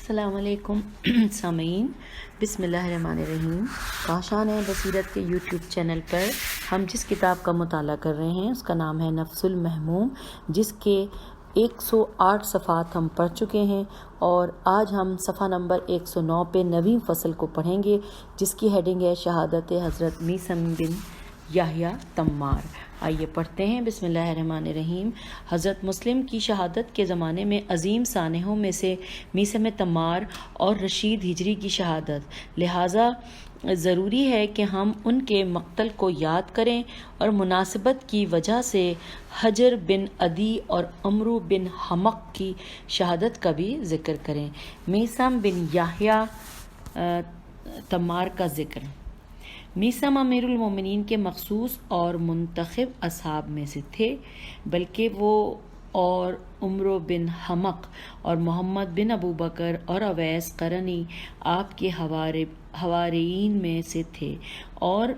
السلام علیکم سامعین، بسم اللہ الرحمن الرحیم۔ کاشان بصیرت کے یوٹیوب چینل پر ہم جس کتاب کا مطالعہ کر رہے ہیں اس کا نام ہے نفس المحموم، جس کے 108 صفحات ہم پڑھ چکے ہیں، اور آج ہم صفحہ نمبر 109 پہ 9ویں فصل کو پڑھیں گے، جس کی ہیڈنگ ہے شہادت حضرت میثم بن یحییٰ تمار۔ آئیے پڑھتے ہیں۔ بسم اللہ الرحمن الرحیم۔ حضرت مسلم کی شہادت کے زمانے میں عظیم سانحوں میں سے میثم تمار اور رشید ہجری کی شہادت، لہٰذا ضروری ہے کہ ہم ان کے مقتل کو یاد کریں اور مناسبت کی وجہ سے حجر بن عدی اور عمرو بن حمق کی شہادت کا بھی ذکر کریں۔ میثم بن یحییٰ تمار کا ذکر۔ میثم امیر المومنین کے مخصوص اور منتخب اصحاب میں سے تھے، بلکہ وہ اور عمرو بن حمق اور محمد بن ابو بکر اور اویس قرنی آپ کے حواریین میں سے تھے، اور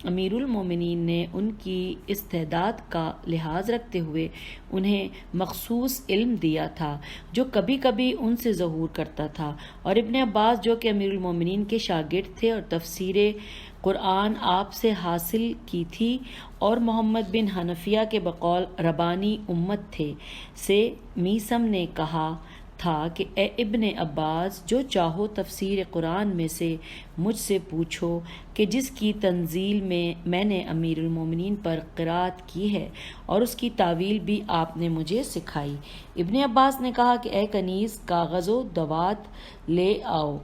امیر المومنین نے ان کی استعداد کا لحاظ رکھتے ہوئے انہیں مخصوص علم دیا تھا جو کبھی کبھی ان سے ظہور کرتا تھا، اور ابن عباس جو کہ امیر المومنین کے شاگرد تھے اور تفسیر قرآن آپ سے حاصل کی تھی، اور محمد بن حنفیہ کے بقول ربانی امت تھے، سے میثم نے کہا تھا کہ اے ابن عباس، جو چاہو تفسیر قرآن میں سے مجھ سے پوچھو کہ جس کی تنزیل میں نے امیر المومنین پر قرات کی ہے، اور اس کی تاویل بھی آپ نے مجھے سکھائی۔ ابن عباس نے کہا کہ اے کنیز، کاغذ و دوات لے آؤ۔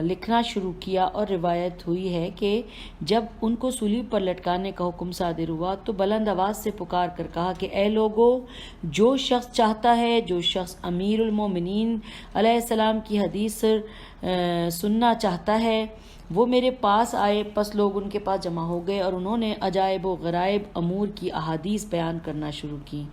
لکھنا شروع کیا، اور روایت ہوئی ہے کہ جب ان کو سولی پر لٹکانے کا حکم صادر ہوا تو بلند آواز سے پکار کر کہا کہ اے لوگو، جو شخص چاہتا ہے، جو شخص امیر المومنین علیہ السلام کی حدیث سننا چاہتا ہے، وہ میرے پاس آئے۔ پس لوگ ان کے پاس جمع ہو گئے اور انہوں نے عجائب و غرائب امور کی احادیث بیان کرنا شروع کی۔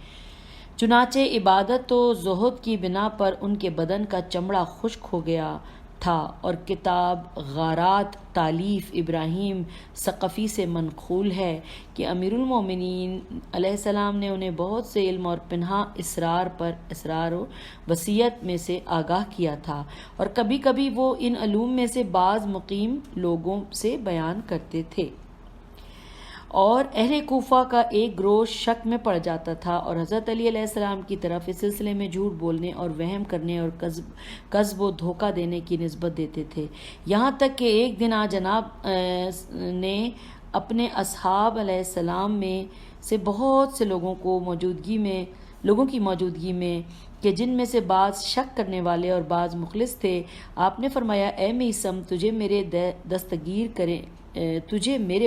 چنانچہ عبادت و زہد کی بنا پر ان کے بدن کا چمڑا خشک ہو گیا تھا، اور کتاب غارات تالیف ابراہیم ثقفی سے منقول ہے کہ امیر المومنین علیہ السلام نے انہیں بہت سے علم اور پنہا اسرار و وصیت میں سے آگاہ کیا تھا، اور کبھی کبھی وہ ان علوم میں سے بعض مقیم لوگوں سے بیان کرتے تھے، اور اہل کوفہ کا ایک گروہ شک میں پڑ جاتا تھا اور حضرت علی علیہ السلام کی طرف اس سلسلے میں جھوٹ بولنے اور وہم کرنے اور کذب و دھوکہ دینے کی نسبت دیتے تھے، یہاں تک کہ ایک دن جناب نے اپنے اصحاب علیہ السلام میں سے بہت سے لوگوں کی موجودگی میں کہ جن میں سے بعض شک کرنے والے اور بعض مخلص تھے، آپ نے فرمایا اے میثم، تجھے میرے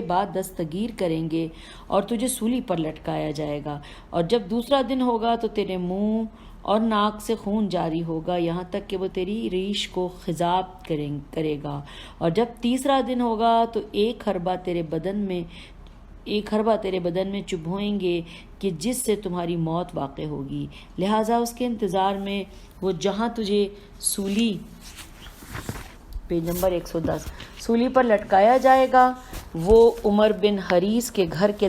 بعد دستگیر کریں گے اور تجھے سولی پر لٹکایا جائے گا، اور جب دوسرا دن ہوگا تو تیرے منہ اور ناک سے خون جاری ہوگا یہاں تک کہ وہ تیری ریش کو خضاب کرے گا، اور جب تیسرا دن ہوگا تو ایک حربہ تیرے بدن میں چبھوئیں گے کہ جس سے تمہاری موت واقع ہوگی، لہٰذا اس کے انتظار میں وہ جہاں تجھے سولی پیج نمبر 110 سولی پر لٹکایا جائے گا، وہ عمر بن حریث کے گھر کے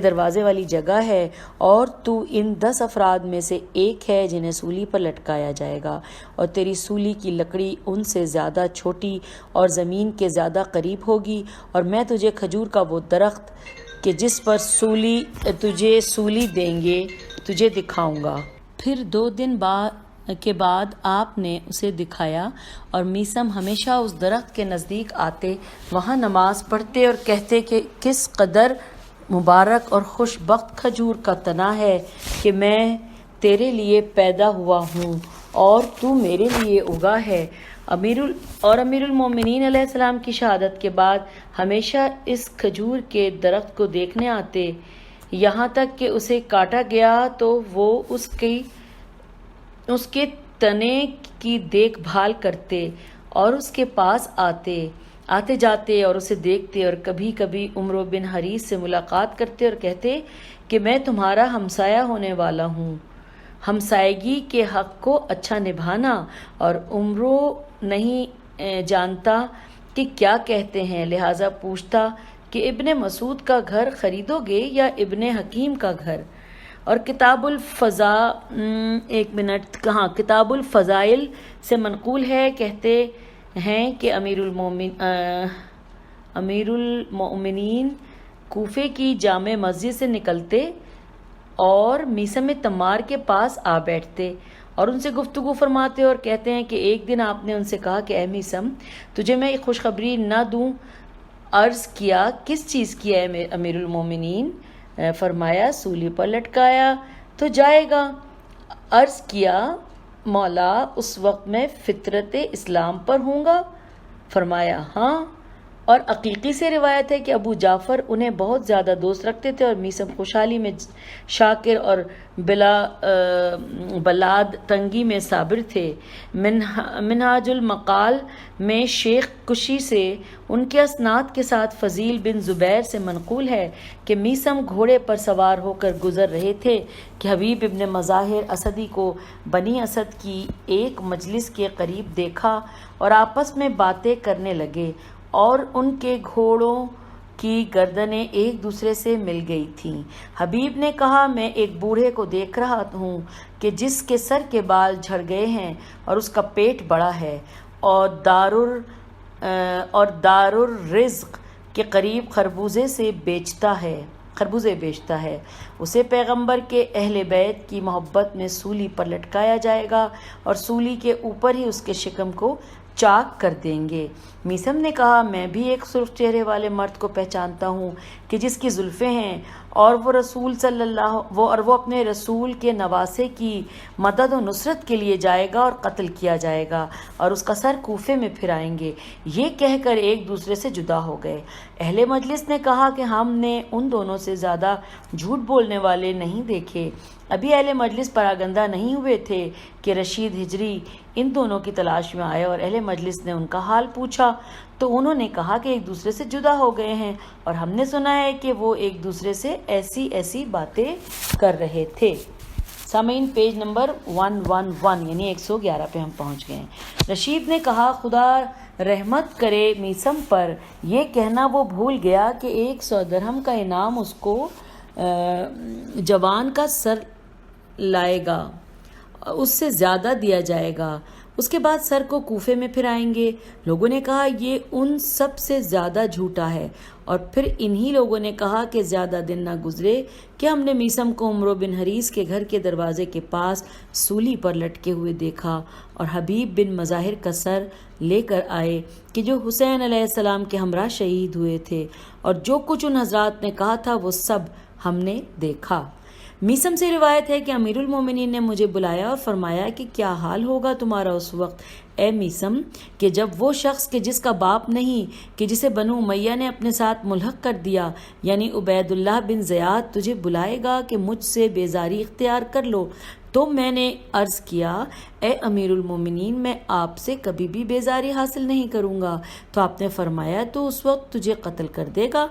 دروازے والی جگہ ہے، اور تو ان 10 افراد میں سے ایک ہے جنہیں سولی پر لٹکایا جائے گا، اور تیری سولی کی لکڑی ان سے زیادہ چھوٹی اور زمین کے زیادہ قریب ہوگی، اور میں تجھے کھجور کا وہ درخت کہ جس پر تجھے سولی دیں گے تجھے دکھاؤں گا۔ پھر 2 دن کے بعد آپ نے اسے دکھایا، اور میثم ہمیشہ اس درخت کے نزدیک آتے، وہاں نماز پڑھتے اور کہتے کہ کس قدر مبارک اور خوش بخت کھجور کا تنا ہے کہ میں تیرے لیے پیدا ہوا ہوں اور تو میرے لیے اگا ہے۔ امیر المومنین علیہ السلام کی شہادت کے بعد ہمیشہ اس کھجور کے درخت کو دیکھنے آتے، یہاں تک کہ اسے کاٹا گیا تو وہ اس کے تنے کی دیکھ بھال کرتے اور اس کے پاس آتے جاتے اور اسے دیکھتے، اور کبھی کبھی عمرو بن حریث سے ملاقات کرتے اور کہتے کہ میں تمہارا ہمسایہ ہونے والا ہوں، ہمسائیگی کے حق کو اچھا نبھانا، اور عمرو نہیں جانتا کہ کیا کہتے ہیں، لہٰذا پوچھتا کہ ابن مسعود کا گھر خریدو گے یا ابن حکیم کا گھر، اور کتاب الفضا ایک منٹ کہاں کتاب الفضائل سے منقول ہے، کہتے ہیں کہ امیر المؤمنین کوفے کی جامع مسجد سے نکلتے اور میسم تمار کے پاس آ بیٹھتے اور ان سے گفتگو فرماتے اور کہتے ہیں کہ ایک دن آپ نے ان سے کہا کہ اے میسم تجھے میں ایک خوشخبری نہ دوں؟ عرض کیا کس چیز کی ہے امیر المومنین؟ فرمایا سولی پر لٹکایا تو جائے گا۔ عرض کیا مولا اس وقت میں فطرت اسلام پر ہوں گا؟ فرمایا ہاں۔ اور عقیقی سے روایت ہے کہ ابو جعفر انہیں بہت زیادہ دوست رکھتے تھے اور میسم خوشحالی میں شاکر اور بلاد تنگی میں صابر تھے۔ منہاج المقال میں شیخ کشی سے ان کے اسناد کے ساتھ فضیل بن زبیر سے منقول ہے کہ میسم گھوڑے پر سوار ہو کر گزر رہے تھے کہ حبیب ابن مظاہر اسدی کو بنی اسد کی ایک مجلس کے قریب دیکھا اور آپس میں باتیں کرنے لگے اور ان کے گھوڑوں کی گردنیں ایک دوسرے سے مل گئی تھیں۔ حبیب نے کہا میں ایک بوڑھے کو دیکھ رہا ہوں کہ جس کے سر کے بال جھڑ گئے ہیں اور اس کا پیٹ بڑا ہے اور دار الرزق کے قریب خربوزے بیچتا ہے۔ اسے پیغمبر کے اہل بیت کی محبت میں سولی پر لٹکایا جائے گا اور سولی کے اوپر ہی اس کے شکم کو چاک کر دیں گے۔ میسم نے کہا میں بھی ایک سرخ چہرے والے مرد کو پہچانتا ہوں کہ جس کی زلفیں ہیں اور وہ اپنے رسول کے نواسے کی مدد و نصرت کے لیے جائے گا اور قتل کیا جائے گا اور اس کا سر کوفے میں پھرائیں گے۔ یہ کہہ کر ایک دوسرے سے جدا ہو گئے۔ اہل مجلس نے کہا کہ ہم نے ان دونوں سے زیادہ جھوٹ بولنے والے نہیں دیکھے۔ ابھی اہل مجلس پراگندہ نہیں ہوئے تھے کہ رشید ہجری ان دونوں کی تلاش میں آئے اور اہل مجلس نے ان کا حال پوچھا تو انہوں نے کہا کہ ایک دوسرے سے جدا ہو گئے ہیں اور ہم نے سنا ہے کہ وہ ایک دوسرے سے ایسی باتیں کر رہے تھے۔ سامعین پیج نمبر 111 یعنی 111 پہ ہم پہنچ گئے ہیں۔ رشید نے کہا خدا رحمت کرے میسم پر، یہ کہنا وہ بھول گیا کہ 100 درہم کا انعام اس کو جوان کا سر لائے گا، اس سے زیادہ دیا جائے گا، اس کے بعد سر کو کوفے میں پھرائیں گے۔ لوگوں نے کہا یہ ان سب سے زیادہ جھوٹا ہے، اور پھر انہی لوگوں نے کہا کہ زیادہ دن نہ گزرے کہ ہم نے میسم کو عمرو بن حریث کے گھر کے دروازے کے پاس سولی پر لٹکے ہوئے دیکھا اور حبیب بن مظاہر کا سر لے کر آئے کہ جو حسین علیہ السلام کے ہمراہ شہید ہوئے تھے، اور جو کچھ ان حضرات نے کہا تھا وہ سب ہم نے دیکھا۔ میسم سے روایت ہے کہ امیر المومنین نے مجھے بلایا اور فرمایا کہ کیا حال ہوگا تمہارا اس وقت اے میسم کہ جب وہ شخص کہ جس کا باپ نہیں کہ جسے بنو امیہ نے اپنے ساتھ ملحق کر دیا یعنی عبید اللہ بن زیاد تجھے بلائے گا کہ مجھ سے بیزاری اختیار کر لو، تو میں نے عرض کیا اے امیر المومنین میں آپ سے کبھی بھی بیزاری حاصل نہیں کروں گا۔ تو آپ نے فرمایا تو اس وقت تجھے قتل کر دے گا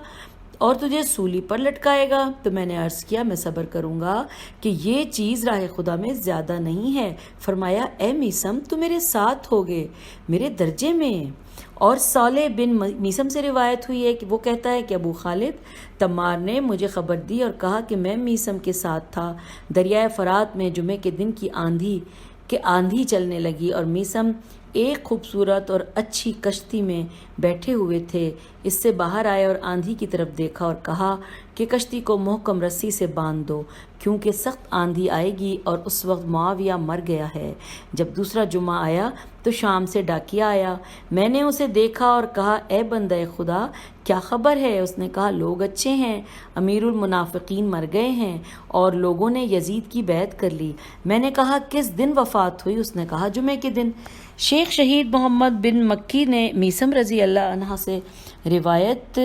اور تجھے سولی پر لٹکائے گا۔ تو میں نے عرض کیا میں صبر کروں گا کہ یہ چیز راہ خدا میں زیادہ نہیں ہے۔ فرمایا اے میسم تو میرے ساتھ ہوگے میرے درجے میں۔ اور صالح بن میسم سے روایت ہوئی ہے کہ وہ کہتا ہے کہ ابو خالد تمار نے مجھے خبر دی اور کہا کہ میں میسم کے ساتھ تھا، دریائے فرات میں جمعے کے دن کی آندھی چلنے لگی اور میسم ایک خوبصورت اور اچھی کشتی میں بیٹھے ہوئے تھے۔ اس سے باہر آئے اور آندھی کی طرف دیکھا اور کہا کہ کشتی کو محکم رسی سے باندھ دو کیونکہ سخت آندھی آئے گی، اور اس وقت معاویہ مر گیا ہے۔ جب دوسرا جمعہ آیا تو شام سے ڈاکیہ آیا، میں نے اسے دیکھا اور کہا اے بندہ خدا کیا خبر ہے؟ اس نے کہا لوگ اچھے ہیں، امیر المنافقین مر گئے ہیں اور لوگوں نے یزید کی بیعت کر لی۔ میں نے کہا کس دن وفات ہوئی؟ اس نے کہا جمعے کے دن۔ شیخ شہید محمد بن مکی نے میسم رضی اللہ عنہ سے روایت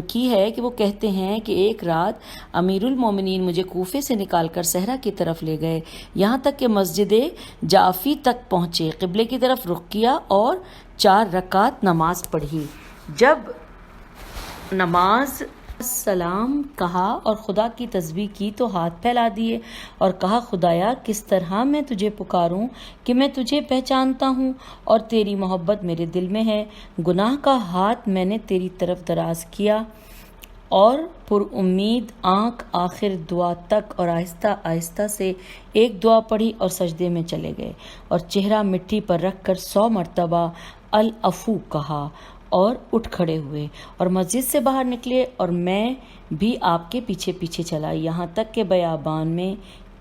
کی ہے کہ وہ کہتے ہیں کہ ایک رات امیر المومنین مجھے کوفے سے نکال کر صحرا کی طرف لے گئے، یہاں تک کہ مسجد جعفی تک پہنچے، قبلے کی طرف رخ کیا اور 4 رکعت نماز پڑھی۔ جب نماز سلام کہا اور خدا کی تسبیح کی تو ہاتھ پھیلا دیے اور کہا خدایا کس طرح میں تجھے پکاروں کہ میں تجھے پہچانتا ہوں اور تیری محبت میرے دل میں ہے۔ گناہ کا ہاتھ میں نے تیری طرف دراز کیا اور پر امید آنکھ آخر دعا تک اور آہستہ آہستہ سے ایک دعا پڑھی اور سجدے میں چلے گئے اور چہرہ مٹی پر رکھ کر 100 مرتبہ العفو کہا اور اٹھ کھڑے ہوئے اور مسجد سے باہر نکلے اور میں بھی آپ کے پیچھے پیچھے چلا، یہاں تک کہ بیابان میں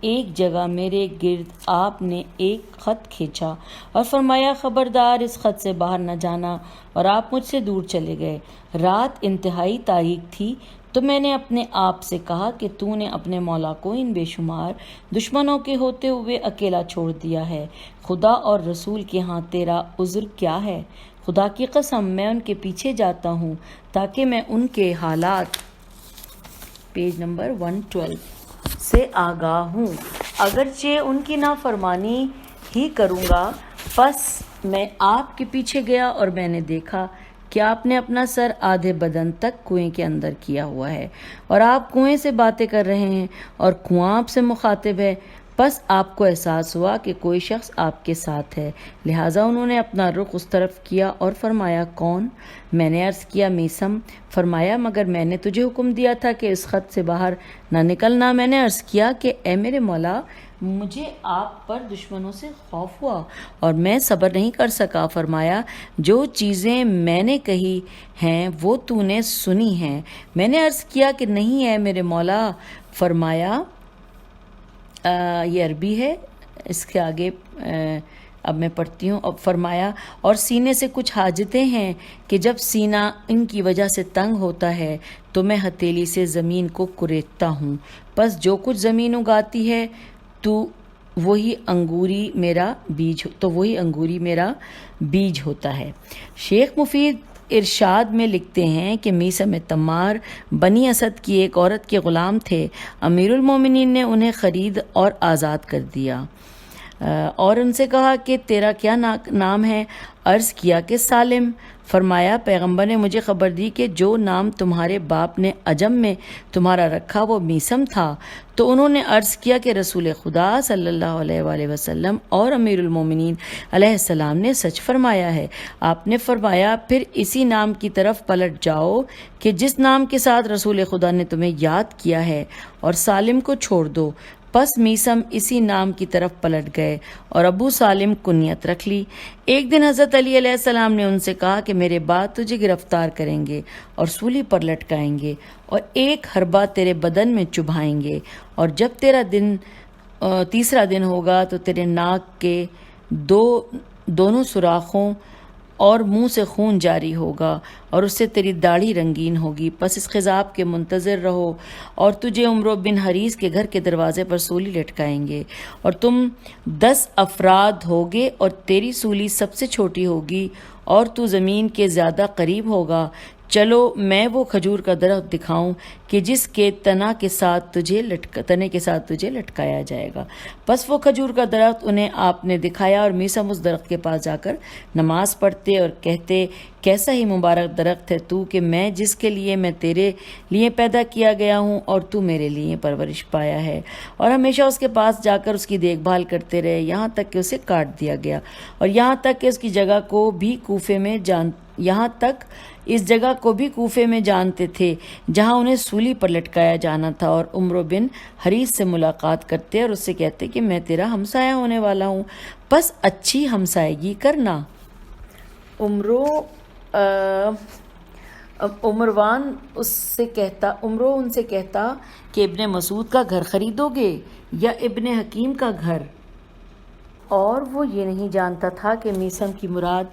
ایک جگہ میرے گرد آپ نے ایک خط کھینچا اور فرمایا خبردار اس خط سے باہر نہ جانا، اور آپ مجھ سے دور چلے گئے۔ رات انتہائی تاریک تھی تو میں نے اپنے آپ سے کہا کہ تو نے اپنے مولا کو ان بے شمار دشمنوں کے ہوتے ہوئے اکیلا چھوڑ دیا ہے، خدا اور رسول کے ہاں تیرا عذر کیا ہے؟ خدا کی قسم میں ان کے پیچھے جاتا ہوں تاکہ میں ان کے حالات پیج نمبر 112 سے آگاہ ہوں، اگرچہ ان کی نافرمانی ہی کروں گا۔ پس میں آپ کے پیچھے گیا اور میں نے دیکھا کہ آپ نے اپنا سر آدھے بدن تک کنویں کے اندر کیا ہوا ہے اور آپ کنویں سے باتیں کر رہے ہیں اور کنواں آپ سے مخاطب ہے۔ پس آپ کو احساس ہوا کہ کوئی شخص آپ کے ساتھ ہے، لہٰذا انہوں نے اپنا رخ اس طرف کیا اور فرمایا کون؟ میں نے عرض کیا میثم۔ فرمایا مگر میں نے تجھے حکم دیا تھا کہ اس خط سے باہر نہ نکلنا۔ میں نے عرض کیا کہ اے میرے مولا، مجھے آپ پر دشمنوں سے خوف ہوا اور میں صبر نہیں کر سکا۔ فرمایا جو چیزیں میں نے کہی ہیں وہ تو نے سنی ہیں۔ میں نے عرض کیا کہ نہیں اے میرے مولا۔ فرمایا یہ عربی ہے، اس کے آگے اب میں پڑھتی ہوں۔ اب فرمایا اور سینے سے کچھ حاجتیں ہیں کہ جب سینہ ان کی وجہ سے تنگ ہوتا ہے تو میں ہتھیلی سے زمین کو کریدتا ہوں، پس جو کچھ زمین اگاتی ہے تو وہی انگوری میرا بیج ہوتا ہے۔ شیخ مفید ارشاد میں لکھتے ہیں کہ میثم تمار بنی اسد کی ایک عورت کے غلام تھے، امیر المومنین نے انہیں خرید اور آزاد کر دیا اور ان سے کہا کہ تیرا کیا نام ہے؟ عرض کیا کہ سالم۔ فرمایا پیغمبر نے مجھے خبر دی کہ جو نام تمہارے باپ نے عجم میں تمہارا رکھا وہ میثم تھا۔ تو انہوں نے عرض کیا کہ رسول خدا صلی اللہ علیہ وآلہ وسلم اور امیر المومنین علیہ السلام نے سچ فرمایا ہے۔ آپ نے فرمایا پھر اسی نام کی طرف پلٹ جاؤ کہ جس نام کے ساتھ رسول خدا نے تمہیں یاد کیا ہے، اور سالم کو چھوڑ دو۔ پس میثم اسی نام کی طرف پلٹ گئے اور ابو سالم کنیت رکھ لی۔ ایک دن حضرت علی علیہ السلام نے ان سے کہا کہ میرے بعد تجھے گرفتار کریں گے اور سولی پر لٹکائیں گے اور ایک حربہ تیرے بدن میں چبھائیں گے، اور جب تیسرا دن ہوگا تو تیرے ناک کے دونوں سوراخوں اور منہ سے خون جاری ہوگا اور اس سے تیری داڑھی رنگین ہوگی۔ پس اس خضاب کے منتظر رہو اور تجھے عمرو بن حریث کے گھر کے دروازے پر سولی لٹکائیں گے، اور تم 10 افراد ہوگے اور تیری سولی سب سے چھوٹی ہوگی اور تو زمین کے زیادہ قریب ہوگا۔ چلو میں وہ کھجور کا درخت دکھاؤں کہ جس کے تنے کے ساتھ تجھے لٹکایا جائے گا۔ پس وہ کھجور کا درخت انہیں آپ نے دکھایا، اور میثم اس درخت کے پاس جا کر نماز پڑھتے اور کہتے کیسا ہی مبارک درخت ہے تو کہ میں جس کے لیے میں تیرے لیے پیدا کیا گیا ہوں اور تو میرے لیے پرورش پایا ہے، اور ہمیشہ اس کے پاس جا کر اس کی دیکھ بھال کرتے رہے یہاں تک کہ اسے کاٹ دیا گیا، اور یہاں تک کہ اس جگہ کو بھی کوفے میں جانتے تھے جہاں انہیں سولی پر لٹکایا جانا تھا، اور عمرو بن حریث سے ملاقات کرتے اور اس سے کہتے کہ میں تیرا ہمسایہ ہونے والا ہوں، بس اچھی ہمسایگی کرنا۔ عمرو ان سے کہتا کہ ابن مسعود کا گھر خریدو گے یا ابن حکیم کا گھر، اور وہ یہ نہیں جانتا تھا کہ میثم کی مراد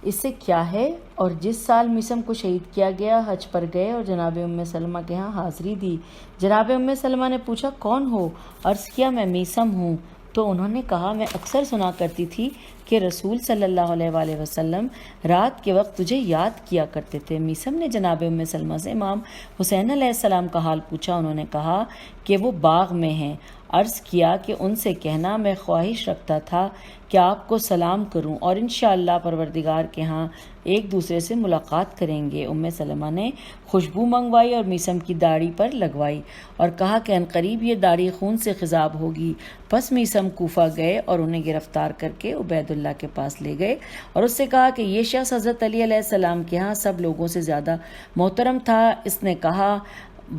اس سے کیا ہے۔ اور جس سال میثم کو شہید کیا گیا حج پر گئے اور جناب ام سلمہ کے ہاں حاضری دی۔ جناب ام سلمہ نے پوچھا کون ہو؟ عرض کیا میں میثم ہوں۔ تو انہوں نے کہا میں اکثر سنا کرتی تھی کہ رسول صلی اللہ علیہ وآلہ وسلم رات کے وقت تجھے یاد کیا کرتے تھے۔ میثم نے جناب ام سلمہ سے امام حسین علیہ السلام کا حال پوچھا۔ انہوں نے کہا کہ وہ باغ میں ہیں۔ عرض کیا کہ ان سے کہنا میں خواہش رکھتا تھا کہ آپ کو سلام کروں اور انشاءاللہ پروردگار کے ہاں ایک دوسرے سے ملاقات کریں گے۔ ام سلمہ نے خوشبو منگوائی اور میثم کی داڑھی پر لگوائی اور کہا کہ عنقریب یہ داڑھی خون سے خضاب ہوگی۔ پس میثم کوفہ گئے اور انہیں گرفتار کر کے عبید اللہ کے پاس لے گئے اور اس سے کہا کہ یہ شخص حضرت علی علیہ السلام کے ہاں سب لوگوں سے زیادہ محترم تھا۔ اس نے کہا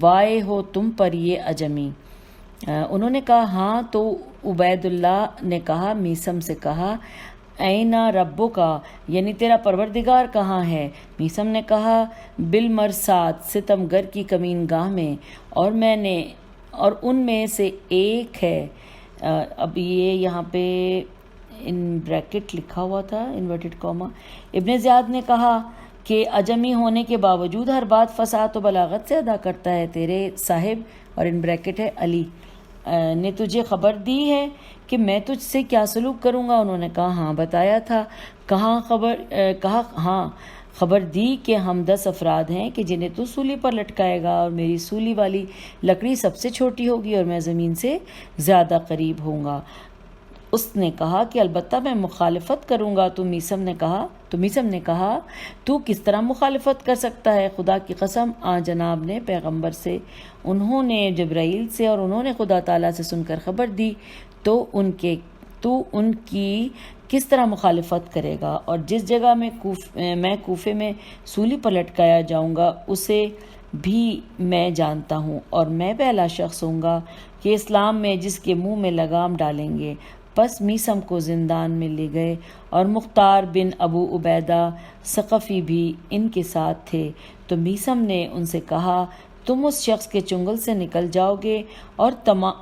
وائے ہو تم پر یہ اجمی۔ انہوں نے کہا ہاں۔ تو عبید اللہ نے کہا میثم سے کہا اینا ربو کا، یعنی تیرا پروردگار کہاں ہے؟ میثم نے کہا بالمرصاد، ستم گر کی کمین گاہ میں، اور ان میں سے ایک ہے۔ اب یہ یہاں پہ ان بریکٹ لکھا ہوا تھا انورٹڈ کاما۔ ابن زیاد نے کہا کہ اجمی ہونے کے باوجود ہر بات فصاحت و بلاغت سے ادا کرتا ہے۔ تیرے صاحب، اور ان بریکٹ ہے علی، نے تجھے خبر دی ہے کہ میں تجھ سے کیا سلوک کروں گا؟ انہوں نے کہا ہاں بتایا تھا۔ کہا ہاں خبر دی کہ ہم 10 افراد ہیں کہ جنہیں تو سولی پر لٹکائے گا، اور میری سولی والی لکڑی سب سے چھوٹی ہوگی اور میں زمین سے زیادہ قریب ہوں گا۔ اس نے کہا کہ البتہ میں مخالفت کروں گا۔ تو میثم نے کہا تو کس طرح مخالفت کر سکتا ہے؟ خدا کی قسم جناب نے پیغمبر سے، انہوں نے جبرائیل سے اور انہوں نے خدا تعالیٰ سے سن کر خبر دی، تو ان کی کس طرح مخالفت کرے گا؟ اور جس جگہ میں کوفے میں سولی پر لٹکایا جاؤں گا اسے بھی میں جانتا ہوں، اور میں پہلا شخص ہوں گا کہ اسلام میں جس کے منہ میں لگام ڈالیں گے۔ پس میثم کو زندان میں لے گئے اور مختار بن ابو عبیدہ ثقفی بھی ان کے ساتھ تھے۔ تو میثم نے ان سے کہا تم اس شخص کے چنگل سے نکل جاؤ گے اور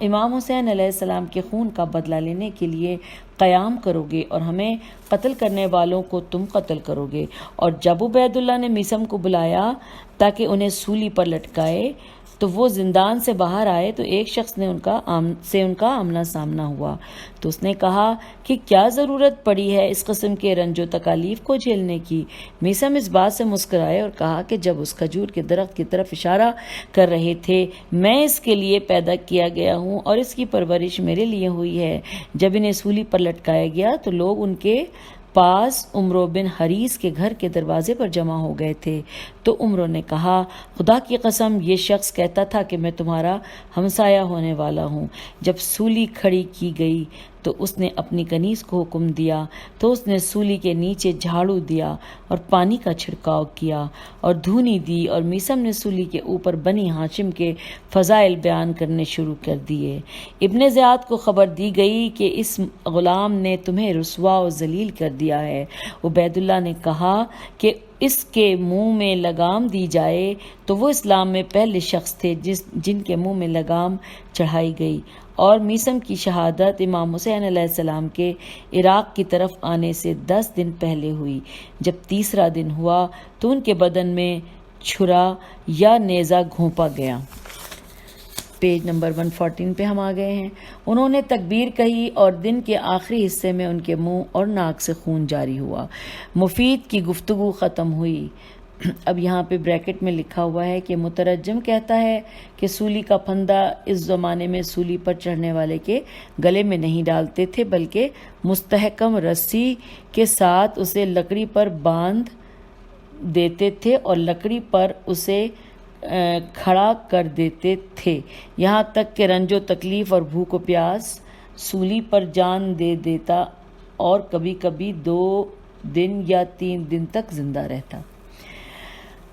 امام حسین علیہ السلام کے خون کا بدلہ لینے کے لیے قیام کرو گے، اور ہمیں قتل کرنے والوں کو تم قتل کرو گے۔ اور جب عبید اللہ نے میثم کو بلایا تاکہ انہیں سولی پر لٹکائے تو وہ زندان سے باہر آئے تو ایک شخص نے ان کا آمنا سامنا ہوا۔ تو اس نے کہا کہ کیا ضرورت پڑی ہے اس قسم کے رنج و تکالیف کو جھیلنے کی؟ میثم اس بات سے مسکرائے اور کہا کہ جب اس کھجور کے درخت کی طرف اشارہ کر رہے تھے، میں اس کے لیے پیدا کیا گیا ہوں اور اس کی پرورش میرے لیے ہوئی ہے۔ جب انہیں سولی پر لٹکایا گیا تو لوگ ان کے پاس عمرو بن حریث کے گھر کے دروازے پر جمع ہو گئے تھے۔ تو عمرو نے کہا خدا کی قسم یہ شخص کہتا تھا کہ میں تمہارا ہمسایہ ہونے والا ہوں۔ جب سولی کھڑی کی گئی تو اس نے اپنی کنیز کو حکم دیا، تو اس نے سولی کے نیچے جھاڑو دیا اور پانی کا چھڑکاؤ کیا اور دھونی دی، اور میثم نے سولی کے اوپر بنی ہاشم کے فضائل بیان کرنے شروع کر دیے۔ ابن زیاد کو خبر دی گئی کہ اس غلام نے تمہیں رسوا و ذلیل کر دیا ہے۔ عبید اللہ نے کہا کہ اس کے منہ میں لگام دی جائے، تو وہ اسلام میں پہلے شخص تھے جن کے منہ میں لگام چڑھائی گئی، اور میثم کی شہادت امام حسین علیہ السلام کے عراق کی طرف آنے سے 10 دن پہلے ہوئی۔ جب تیسرا دن ہوا تو ان کے بدن میں چھرا یا نیزہ گھونپا گیا۔ پیج نمبر 114 پہ ہم آ گئے ہیں۔ انہوں نے تکبیر کہی اور دن کے آخری حصے میں ان کے منہ اور ناک سے خون جاری ہوا۔ مفید کی گفتگو ختم ہوئی۔ اب یہاں پہ بریکٹ میں لکھا ہوا ہے کہ مترجم کہتا ہے کہ سولی کا پھندا اس زمانے میں سولی پر چڑھنے والے کے گلے میں نہیں ڈالتے تھے، بلکہ مستحکم رسی کے ساتھ اسے لکڑی پر باندھ دیتے تھے اور لکڑی پر اسے کھڑا کر دیتے تھے، یہاں تک کہ رنج و تکلیف اور بھوک و پیاس سولی پر جان دے دیتا اور کبھی کبھی 2 دن یا 3 دن تک زندہ رہتا۔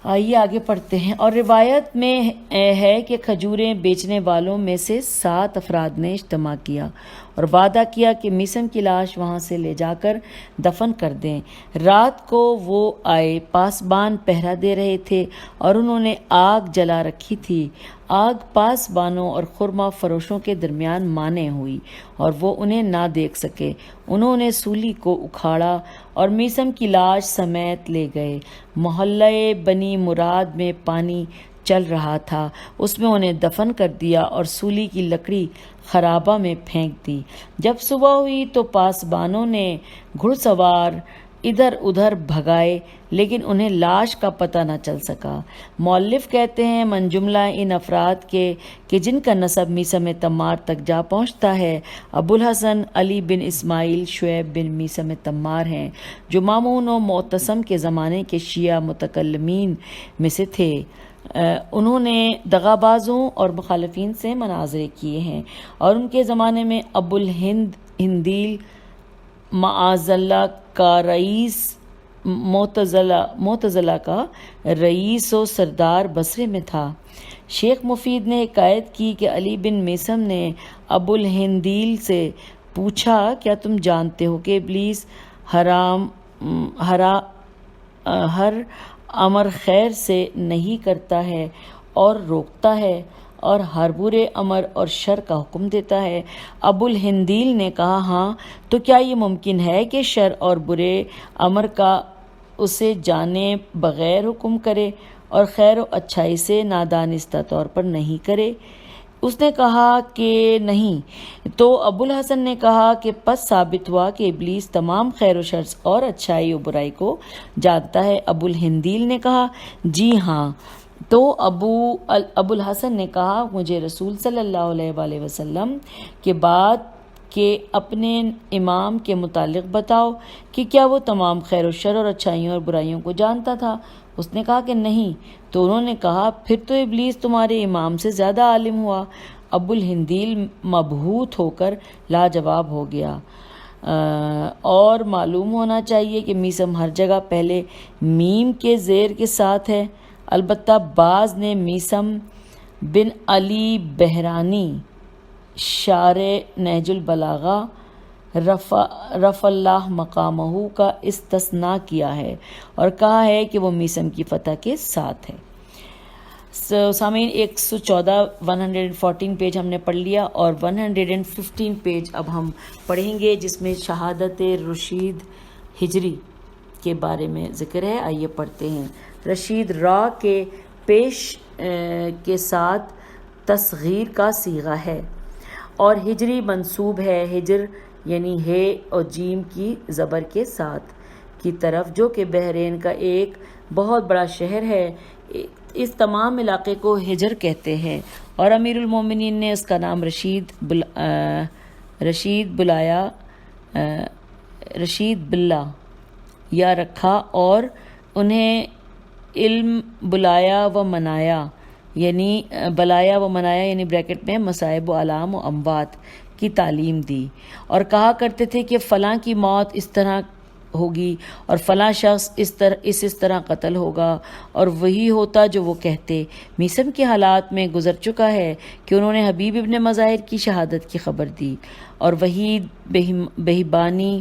آئیے آگے پڑھتے ہیں۔ اور روایت میں ہے کہ کھجوریں بیچنے والوں میں سے 7 افراد نے اجتماع کیا اور وعدہ کیا کہ میثم کی لاش وہاں سے لے جا کر دفن کر دیں۔ رات کو وہ آئے، پاسبان پہرا دے رہے تھے اور انہوں نے آگ جلا رکھی تھی۔ آگ پاسبانوں اور خرما فروشوں کے درمیان مانع ہوئی اور وہ انہیں نہ دیکھ سکے۔ انہوں نے سولی کو اکھاڑا اور میثم کی لاش سمیت لے گئے۔ محلہ بنی مراد میں پانی چل رہا تھا، اس میں انہیں دفن کر دیا اور سولی کی لکڑی خرابہ میں پھینک دی۔ جب صبح ہوئی تو پاسبانوں نے گھڑ سوار ادھر ادھر بھگائے لیکن انہیں لاش کا پتہ نہ چل سکا۔ مؤلف کہتے ہیں من جملہ ان افراد کے کہ جن کا نسب میثم تمار تک جا پہنچتا ہے ابوالحسن علی بن اسماعیل شعیب بن میثم تمار ہیں، جو مامون و معتصم کے زمانے کے شیعہ متکلمین میں سے تھے۔ انہوں نے دغابازوں اور مخالفین سے مناظرے کیے ہیں اور ان کے زمانے میں ابو الہند ہندیل معاذ اللہ کا رئیس، معتزلہ کا رئیس و سردار بصرے میں تھا۔ شیخ مفید نے حکایت کی کہ علی بن میثم نے ابو الہندیل سے پوچھا کیا تم جانتے ہو کہ ابلیس ہر امر خیر سے نہیں کرتا ہے اور روکتا ہے اور ہر برے امر اور شر کا حکم دیتا ہے؟ ابو الہندیل نے کہا ہاں، تو کیا یہ ممکن ہے کہ شر اور برے امر کا اسے جانے بغیر حکم کرے اور خیر و اچھائی سے نادانستہ طور پر نہیں کرے؟ اس نے کہا کہ نہیں۔ تو ابو الحسن نے کہا کہ پس ثابت ہوا کہ ابلیس تمام خیر و شر اور اچھائی و برائی کو جانتا ہے۔ ابو الہندیل نے کہا جی ہاں۔ تو ابو الحسن نے کہا مجھے رسول صلی اللہ علیہ وآلہ وسلم کے بعد کہ اپنے امام کے متعلق بتاؤ کہ کیا وہ تمام خیر و شر اور اچھائیوں اور برائیوں کو جانتا تھا؟ اس نے کہا کہ نہیں۔ تو انہوں نے کہا پھر تو ابلیس تمہارے امام سے زیادہ عالم ہوا۔ ابو الہندیل مبہوت ہو کر لاجواب ہو گیا۔ اور معلوم ہونا چاہیے کہ میثم ہر جگہ پہلے میم کے زیر کے ساتھ ہے، البتہ بعض نے میثم بن علی بحرانی شارح نہج البلاغہ رفع اللہ مقامہ کا استثناء کیا ہے اور کہا ہے کہ وہ میثم کی فتح کے ساتھ ہے۔ سامعین 114 پیج ہم نے پڑھ لیا اور 115 پیج اب ہم پڑھیں گے جس میں شہادت رشید ہجری کے بارے میں ذکر ہے۔ آئیے پڑھتے ہیں۔ رشید را کے پیش کے ساتھ تصغیر کا صیغہ ہے اور ہجری منسوب ہے ہجر یعنی ہے اور جیم کی زبر کے ساتھ کی طرف، جو کہ بحرین کا ایک بہت بڑا شہر ہے۔ اس تمام علاقے کو ہجر کہتے ہیں اور امیر المومنین نے اس کا نام رشید بلّہ یا رکھا اور انہیں علم بلایا و منایا یعنی بریکٹ میں مصائب و علام و اموات کی تعلیم دی اور کہا کرتے تھے کہ فلاں کی موت اس طرح ہوگی اور فلاں شخص اس طرح قتل ہوگا، اور وہی ہوتا جو وہ کہتے۔ میثم کے حالات میں گزر چکا ہے کہ انہوں نے حبیب ابن مظاہر کی شہادت کی خبر دی اور وحید بہبانی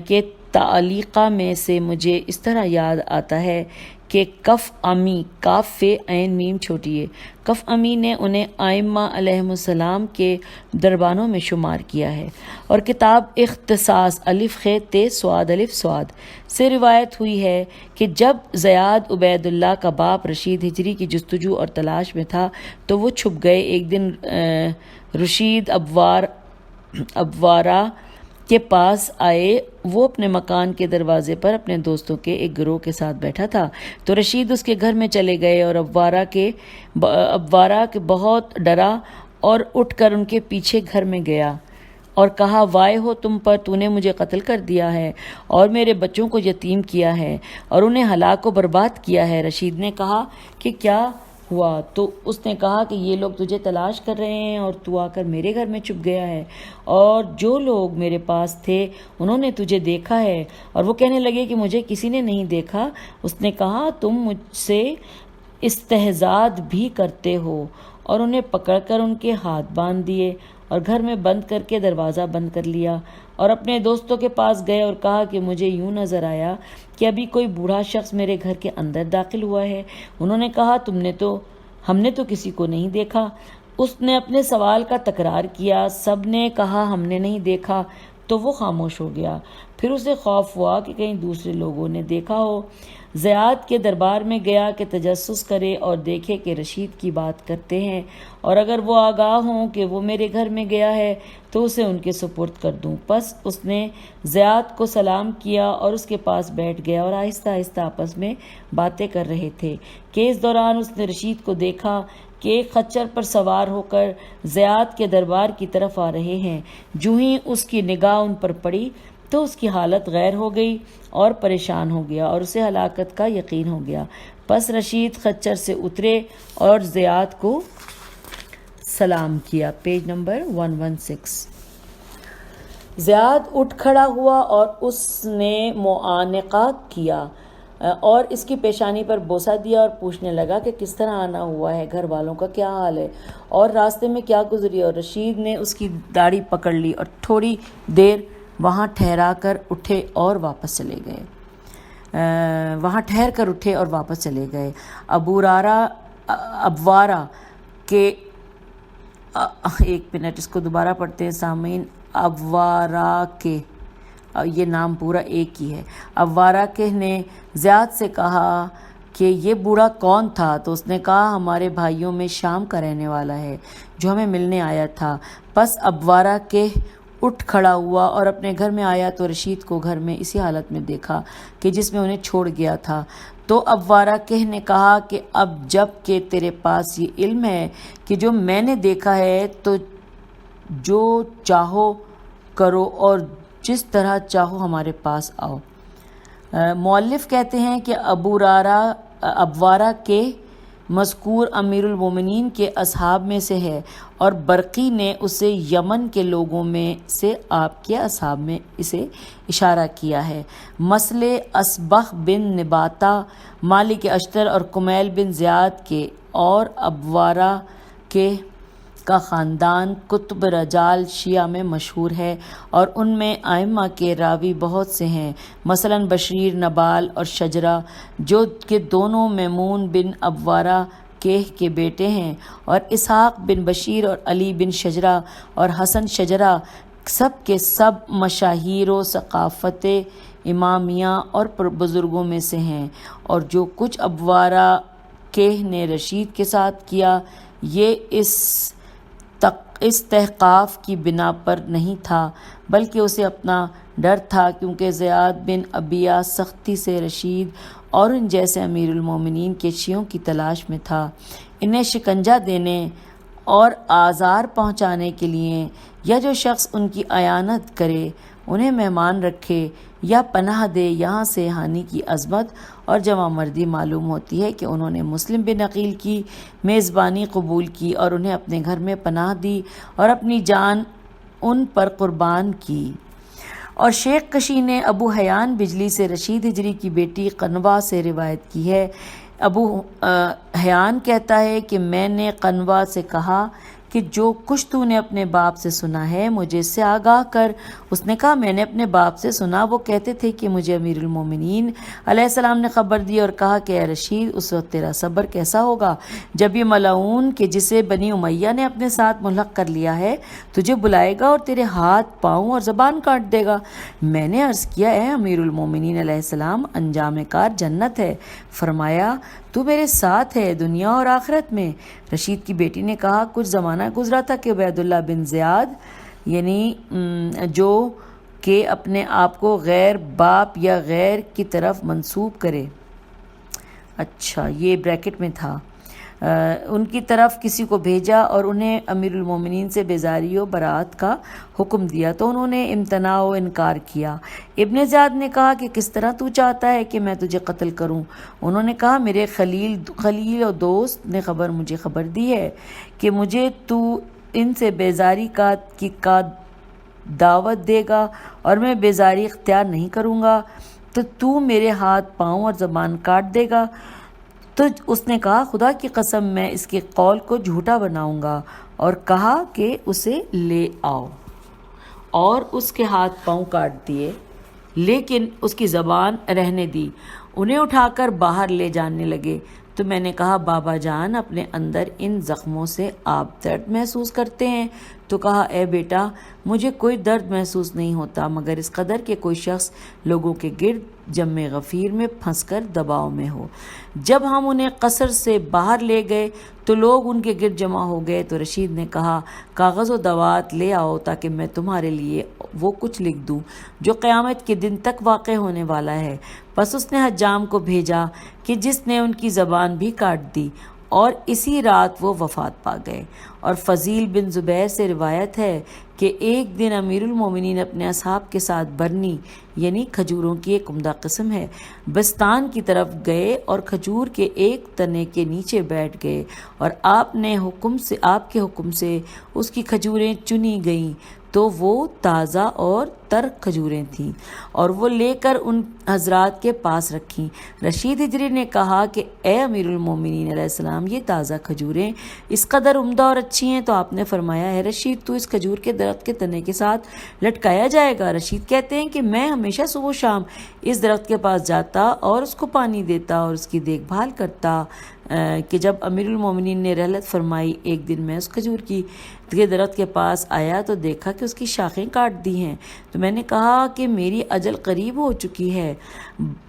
کے تعلیقہ میں سے مجھے اس طرح یاد آتا ہے کہ کف امی کاف فے عین میم چھوٹی ہے، کف امی نے انہیں ائمہ علیہم السلام کے دربانوں میں شمار کیا ہے، اور کتاب اختصاص الف خ ت صاد الف صاد سے روایت ہوئی ہے کہ جب زیاد عبید اللہ کا باپ رشید ہجری کی جستجو اور تلاش میں تھا تو وہ چھپ گئے۔ ایک دن رشید ابوارہ کے پاس آئے، وہ اپنے مکان کے دروازے پر اپنے دوستوں کے ایک گروہ کے ساتھ بیٹھا تھا، تو رشید اس کے گھر میں چلے گئے اور ابوارہ کے بہت ڈرا اور اٹھ کر ان کے پیچھے گھر میں گیا اور کہا وائے ہو تم پر، تو نے مجھے قتل کر دیا ہے اور میرے بچوں کو یتیم کیا ہے اور انہیں ہلاک و برباد کیا ہے۔ رشید نے کہا کہ کیا ہوا؟ تو اس نے کہا کہ یہ لوگ تجھے تلاش کر رہے ہیں اور تو آ کر میرے گھر میں چھپ گیا ہے، اور جو لوگ میرے پاس تھے انہوں نے تجھے دیکھا ہے۔ اور وہ کہنے لگے کہ مجھے کسی نے نہیں دیکھا۔ اس نے کہا تم مجھ سے استہزاد بھی کرتے ہو، اور انہیں پکڑ کر ان کے ہاتھ باندھ دیے اور گھر میں بند کر کے دروازہ بند کر لیا، اور اپنے دوستوں کے پاس گئے اور کہا کہ مجھے یوں نظر آیا کہ ابھی کوئی بوڑھا شخص میرے گھر کے اندر داخل ہوا ہے۔ انہوں نے کہا ہم نے تو کسی کو نہیں دیکھا۔ اس نے اپنے سوال کا تکرار کیا، سب نے کہا ہم نے نہیں دیکھا۔ تو وہ خاموش ہو گیا۔ پھر اسے خوف ہوا کہ کہیں دوسرے لوگوں نے دیکھا ہو۔ زیاد کے دربار میں گیا کہ تجسس کرے اور دیکھے کہ رشید کی بات کرتے ہیں، اور اگر وہ آگاہ ہوں کہ وہ میرے گھر میں گیا ہے تو اسے ان کے سپرد کر دوں۔ پس اس نے زیاد کو سلام کیا اور اس کے پاس بیٹھ گیا، اور آہستہ آہستہ آپس میں باتیں کر رہے تھے کہ اس دوران اس نے رشید کو دیکھا کہ ایک خچر پر سوار ہو کر زیاد کے دربار کی طرف آ رہے ہیں۔ جو ہی اس کی نگاہ ان پر پڑی تو اس کی حالت غیر ہو گئی اور پریشان ہو گیا، اور اسے ہلاکت کا یقین ہو گیا۔ پس رشید خچر سے اترے اور زیاد کو سلام کیا۔ Page number 116۔ زیاد اٹھ کھڑا ہوا اور اس نے معانقہ کیا اور اس کی پیشانی پر بوسہ دیا اور پوچھنے لگا کہ کس طرح آنا ہوا ہے، گھر والوں کا کیا حال ہے اور راستے میں کیا گزری، اور رشید نے اس کی داڑھی پکڑ لی اور تھوڑی دیر وہاں ٹھہر کر اٹھے اور واپس چلے گئے۔ ابوارا کے ایک منٹ اس کو دوبارہ پڑھتے ہیں سامعین۔ ابوارا کے، یہ نام پورا ایک ہی ہے۔ ابوارا کے نے زیاد سے کہا کہ یہ بوڑھا کون تھا؟ تو اس نے کہا ہمارے بھائیوں میں شام کا رہنے والا ہے جو ہمیں ملنے آیا تھا۔ پس ابوارا کے اٹھ کھڑا ہوا اور اپنے گھر میں آیا تو رشید کو گھر میں اسی حالت میں دیکھا کہ جس میں انہیں چھوڑ گیا تھا۔ تو ابوارا کے نے کہا کہ اب جب کہ تیرے پاس یہ علم ہے کہ جو میں نے دیکھا ہے تو جو چاہو کرو اور جس طرح چاہو ہمارے پاس آؤ۔ مؤلف کہتے ہیں کہ ابوارا کے مذکور امیر المومنین کے اصحاب میں سے ہے، اور برقی نے اسے یمن کے لوگوں میں سے آپ کے اصحاب میں اسے اشارہ کیا ہے۔ مسئلے اسبغ بن نباتہ، مالک اشتر اور کمیل بن زیاد کے اور ابوارا کے کا خاندان کتب رجال شیعہ میں مشہور ہے، اور ان میں ائمہ کے راوی بہت سے ہیں، مثلاً بشیر، نبال اور شجرہ، جو کہ دونوں میمون بن ابوارا کے بیٹے ہیں، اور اسحاق بن بشیر اور علی بن شجرہ اور حسن شجرہ سب کے سب مشاہیر و ثقافت امامیہ اور بزرگوں میں سے ہیں۔ اور جو کچھ ابوارا کے نے رشید کے ساتھ کیا یہ استحقاف کی بنا پر نہیں تھا، بلکہ اسے اپنا ڈر تھا، کیونکہ زیاد بن ابیہ سختی سے رشید اور ان جیسے امیر المومنین کے شیعوں کی تلاش میں تھا۔ انہیں شکنجہ دینے اور آزار پہنچانے کے لیے، یا جو شخص ان کی اعانت کرے، انہیں مہمان رکھے یا پناہ دے، یہاں سے ہانی کی عظمت اور جوان مردی معلوم ہوتی ہے کہ انہوں نے مسلم بن عقیل کی میزبانی قبول کی اور انہیں اپنے گھر میں پناہ دی اور اپنی جان ان پر قربان کی۔ اور شیخ کشی نے ابو حیان بجلی سے رشید ہجری کی بیٹی قنوہ سے روایت کی ہے۔ ابو حیان کہتا ہے کہ میں نے قنوہ سے کہا کہ جو کچھ تو نے اپنے باپ سے سنا ہے مجھے اس سے آگاہ کر۔ اس نے کہا میں نے اپنے باپ سے سنا، وہ کہتے تھے کہ مجھے امیر المومنین علیہ السلام نے خبر دی اور کہا کہ اے رشید، اس وقت تیرا صبر کیسا ہوگا جب یہ ملعون کہ جسے بنی امیہ نے اپنے ساتھ ملحق کر لیا ہے تجھے بلائے گا اور تیرے ہاتھ، پاؤں اور زبان کاٹ دے گا۔ میں نے عرض کیا اے امیر المومنین علیہ السلام، انجام کار جنت ہے۔ فرمایا تو میرے ساتھ ہے دنیا اور آخرت میں۔ رشید کی بیٹی نے کہا کچھ زمانہ گزرا تھا کہ عبیداللہ بن زیاد، یعنی جو کہ اپنے آپ کو غیر باپ یا غیر کی طرف منسوب کرے، اچھا یہ بریکٹ میں تھا، ان کی طرف کسی کو بھیجا اور انہیں امیر المومنین سے بیزاری و برات کا حکم دیا، تو انہوں نے امتناع و انکار کیا۔ ابن زیاد نے کہا کہ کس طرح تو چاہتا ہے کہ میں تجھے قتل کروں؟ انہوں نے کہا میرے خلیل و دوست نے مجھے خبر دی ہے کہ مجھے تو ان سے بیزاری کا دعوت دے گا اور میں بیزاری اختیار نہیں کروں گا تو تو میرے ہاتھ، پاؤں اور زبان کاٹ دے گا۔ تو اس نے کہا خدا کی قسم میں اس کے قول کو جھوٹا بناؤں گا، اور کہا کہ اسے لے آؤ، اور اس کے ہاتھ پاؤں کاٹ دیے لیکن اس کی زبان رہنے دی۔ انہیں اٹھا کر باہر لے جانے لگے تو میں نے کہا بابا جان اپنے اندر ان زخموں سے آپ درد محسوس کرتے ہیں؟ تو کہا اے بیٹا مجھے کوئی درد محسوس نہیں ہوتا مگر اس قدر کہ کوئی شخص لوگوں کے گرد جم غفیر میں پھنس کر دباؤ میں ہو۔ جب ہم انہیں قصر سے باہر لے گئے تو لوگ ان کے گرد جمع ہو گئے تو رشید نے کہا کاغذ و دوات لے آؤ تاکہ میں تمہارے لیے وہ کچھ لکھ دوں جو قیامت کے دن تک واقع ہونے والا ہے۔ پس اس نے حجام کو بھیجا کہ جس نے ان کی زبان بھی کاٹ دی اور اسی رات وہ وفات پا گئے۔ اور فضیل بن زبیر سے روایت ہے کہ ایک دن امیر المومنین اپنے اصحاب کے ساتھ برنی یعنی کھجوروں کی ایک عمدہ قسم ہے بستان کی طرف گئے اور کھجور کے ایک تنے کے نیچے بیٹھ گئے اور آپ کے حکم سے اس کی کھجوریں چنی گئیں تو وہ تازہ اور تر کھجوریں تھیں اور وہ لے کر ان حضرات کے پاس رکھیں۔ رشید ہجری نے کہا کہ اے امیر المومنین علیہ السلام یہ تازہ کھجوریں اس قدر عمدہ اور اچھی ہیں تو آپ نے فرمایا ہے رشید تو اس کھجور کے درخت کے تنے کے ساتھ لٹکایا جائے گا۔ رشید کہتے ہیں کہ میں ہمیشہ صبح و شام اس درخت کے پاس جاتا اور اس کو پانی دیتا اور اس کی دیکھ بھال کرتا کہ جب امیر المومنین نے رحلت فرمائی ایک دن میں اس کھجور کے درخت کے پاس آیا تو دیکھا کہ اس کی شاخیں کاٹ دی ہیں تو میں نے کہا کہ میری اجل قریب ہو چکی ہے۔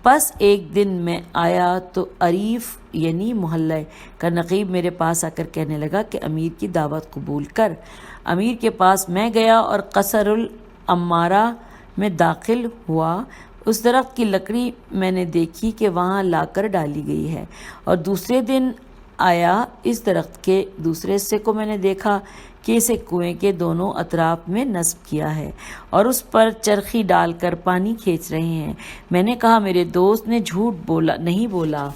بس ایک دن میں آیا تو عریف یعنی محلہ کا نقیب میرے پاس آ کر کہنے لگا کہ امیر کی دعوت قبول کر۔ امیر کے پاس میں گیا اور قصر العمارہ میں داخل ہوا۔ اس درخت کی لکڑی میں نے دیکھی کہ وہاں لا کر ڈالی گئی ہے اور دوسرے دن آیا اس درخت کے دوسرے حصے کو میں نے دیکھا کہ اسے کنویں کے دونوں اطراف میں نصب کیا ہے اور اس پر چرخی ڈال کر پانی کھینچ رہے ہیں۔ میں نے کہا میرے دوست نے جھوٹ نہیں بولا۔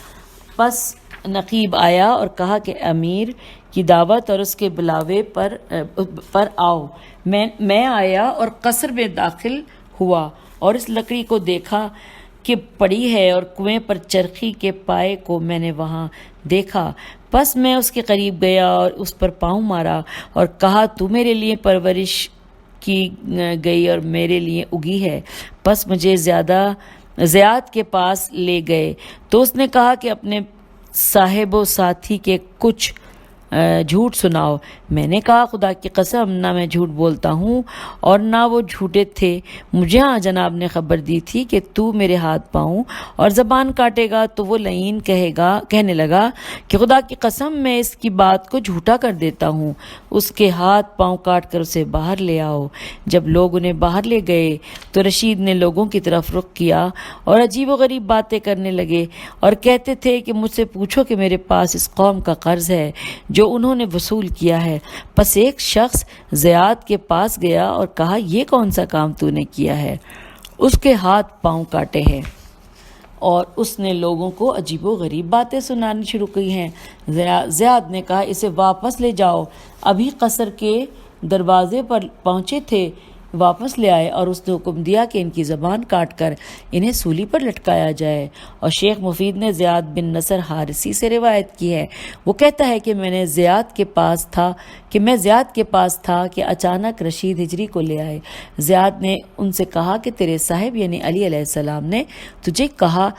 پس نقیب آیا اور کہا کہ امیر کی دعوت اور اس کے بلاوے پر آؤ۔ میں آیا اور قصر میں داخل ہوا اور اس لکڑی کو دیکھا کہ پڑی ہے اور کنویں پر چرخی کے پائے کو میں نے وہاں دیکھا۔ پس میں اس کے قریب گیا اور اس پر پاؤں مارا اور کہا تو میرے لیے پرورش کی گئی اور میرے لیے اگی ہے۔ پس مجھے زیاد کے پاس لے گئے تو اس نے کہا کہ اپنے صاحب و ساتھی کے کچھ جھوٹ سناؤ۔ میں نے کہا خدا کی قسم نہ میں جھوٹ بولتا ہوں اور نہ وہ جھوٹے تھے۔ مجھے جناب نے خبر دی تھی کہ تو میرے ہاتھ پاؤں اور زبان کاٹے گا تو وہ لعین کہنے لگا کہ خدا کی قسم میں اس کی بات کو جھوٹا کر دیتا ہوں۔ اس کے ہاتھ پاؤں کاٹ کر اسے باہر لے آؤ۔ جب لوگ انہیں باہر لے گئے تو رشید نے لوگوں کی طرف رخ کیا اور عجیب و غریب باتیں کرنے لگے اور کہتے تھے کہ مجھ سے پوچھو کہ میرے پاس اس قوم کا قرض ہے جو انہوں نے وصول کیا ہے۔ پس ایک شخص زیاد کے پاس گیا اور کہا یہ کون سا کام تو نے کیا ہے؟ اس کے ہاتھ پاؤں کاٹے ہیں اور اس نے لوگوں کو عجیب و غریب باتیں سنانی شروع کی ہیں۔ زیاد نے کہا اسے واپس لے جاؤ۔ ابھی قصر کے دروازے پر پہنچے تھے واپس لے آئے اور اس نے حکم دیا کہ ان کی زبان کاٹ کر انہیں سولی پر لٹکایا جائے۔ اور شیخ مفید نے زیاد بن نصر حارثی سے روایت کی ہے، وہ کہتا ہے کہ میں زیاد کے پاس تھا کہ اچانک رشید ہجری کو لے آئے۔ زیاد نے ان سے کہا کہ تیرے صاحب یعنی علی علیہ السلام نے تجھے کہا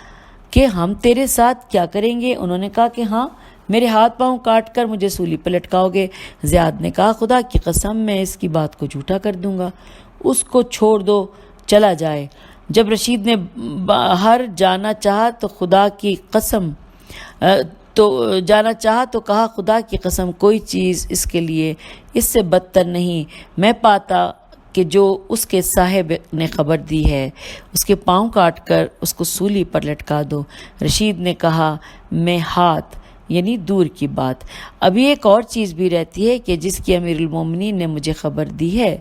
کہ ہم تیرے ساتھ کیا کریں گے؟ انہوں نے کہا کہ ہاں میرے ہاتھ پاؤں کاٹ کر مجھے سولی پر لٹکاؤ گے۔ زیاد نے کہا خدا کی قسم میں اس کی بات کو جھوٹا کر دوں گا، اس کو چھوڑ دو چلا جائے۔ جب رشید نے باہر جانا چاہا تو کہا خدا کی قسم کوئی چیز اس کے لیے اس سے بدتر نہیں میں پاتا کہ جو اس کے صاحب نے خبر دی ہے، اس کے پاؤں کاٹ کر اس کو سولی پر لٹکا دو۔ رشید نے کہا میں ہاتھ یعنی دور کی بات۔ ابھی ایک اور چیز بھی رہتی ہے کہ جس کی امیر المومنین نے مجھے خبر دی ہے۔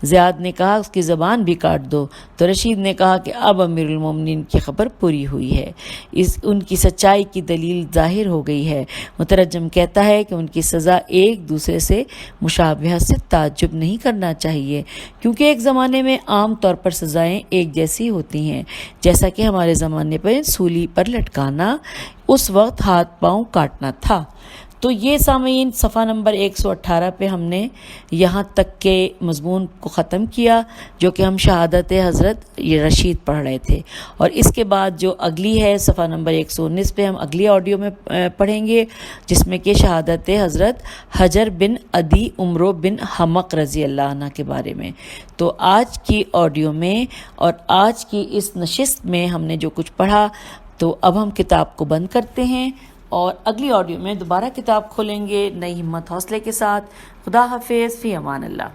زیاد نے کہا اس کی زبان بھی کاٹ دو، تو رشید نے کہا کہ اب امیر المومنین کی خبر پوری ہوئی ہے، ان کی سچائی کی دلیل ظاہر ہو گئی ہے۔ مترجم کہتا ہے کہ ان کی سزا ایک دوسرے سے مشابہت سے تعجب نہیں کرنا چاہیے، کیونکہ ایک زمانے میں عام طور پر سزائیں ایک جیسی ہوتی ہیں، جیسا کہ ہمارے زمانے پر سولی پر لٹکانا اس وقت ہاتھ پاؤں کاٹنا تھا۔ تو یہ سامعین صفحہ نمبر 118 پہ ہم نے یہاں تک کے مضمون کو ختم کیا جو کہ ہم شہادت حضرت رشید پڑھ رہے تھے، اور اس کے بعد جو اگلی ہے صفحہ نمبر 119 پہ ہم اگلی آڈیو میں پڑھیں گے، جس میں کہ شہادت حضرت حجر بن عدی عمرو بن حمق رضی اللہ عنہ کے بارے میں۔ تو آج کی آڈیو میں اور آج کی اس نشست میں ہم نے جو کچھ پڑھا، تو اب ہم کتاب کو بند کرتے ہیں اور اگلی آڈیو میں دوبارہ کتاب کھولیں گے نئی ہمت حوصلے کے ساتھ۔ خدا حافظ، فی امان اللہ۔